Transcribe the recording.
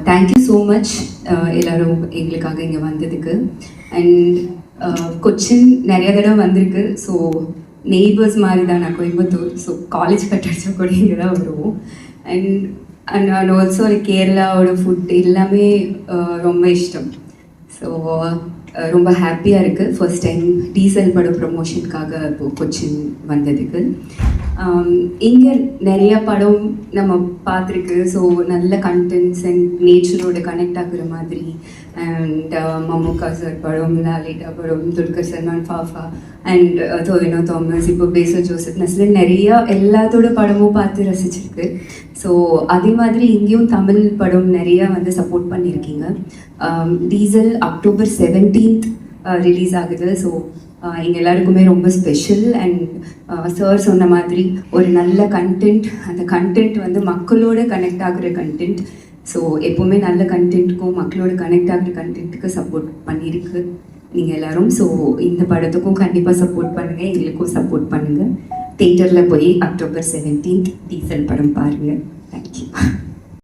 Thank you so much எல்லோரும் எங்களுக்காக இங்கே வந்ததுக்கு. அண்ட் கொச்சின் நிறைய தடவை வந்திருக்கு. ஸோ நெய்பர்ஸ் மாதிரி தான். நான் கோயம்புத்தூர், ஸோ காலேஜ் கட்டடிச்சா கூட இங்கே தான் வருவோம். அண்ட் அண்ட் அண்ட் ஆல்சோ கேரளாவோட ஃபுட் எல்லாமே ரொம்ப இஷ்டம். ஸோ ரொம்ப ஹாப்பியாக இருக்குது ஃபர்ஸ்ட் டைம் டீசல் படம் ப்ரமோஷனுக்காக இப்போது கொச்சின் வந்ததுக்கு. இங்கே நிறைய படம் நம்ம பார்த்துருக்கு. ஸோ நல்ல கண்டென்ட்ஸ் அண்ட் நேச்சரோட கனெக்ட் ஆகுற மாதிரி. அண்ட் மம்முக்கா சார் படம், லாலிட்டா படம், துல்கர் சல்மான், ஃபாஃபா அண்ட் டொவினோ தாமஸ், இப்போ பேசல் ஜோசப் நஸ்லின், நிறையா எல்லாத்தோட படமும் பார்த்து ரசிச்சிருக்கு. ஸோ அதே மாதிரி இங்கேயும் தமிழ் படம் நிறையா வந்து சப்போர்ட் பண்ணியிருக்கீங்க. டீசல் அக்டோபர் 17th ரிலீஸ் ஆகுது. ஸோ எங்கள் எல்லாருக்குமே ரொம்ப ஸ்பெஷல். அண்ட் சார் சொன்ன மாதிரி ஒரு நல்ல கண்டென்ட், அந்த கண்டென்ட் வந்து மக்களோட கனெக்ட் ஆகுற கண்டென்ட். ஸோ எப்போவுமே நல்ல கண்டென்ட்டுக்கும் மக்களோட கனெக்ட் ஆகுற கண்டென்ட்டுக்கு சப்போர்ட் பண்ணியிருக்கு நீங்கள் எல்லோரும். ஸோ இந்த படத்துக்கும் கண்டிப்பாக சப்போர்ட் பண்ணுங்கள், எங்களுக்கும் சப்போர்ட் பண்ணுங்கள். தியேட்டரில் போய் அக்டோபர் 17th டீசல் படம் பாருங்கள். தேங்க்யூ.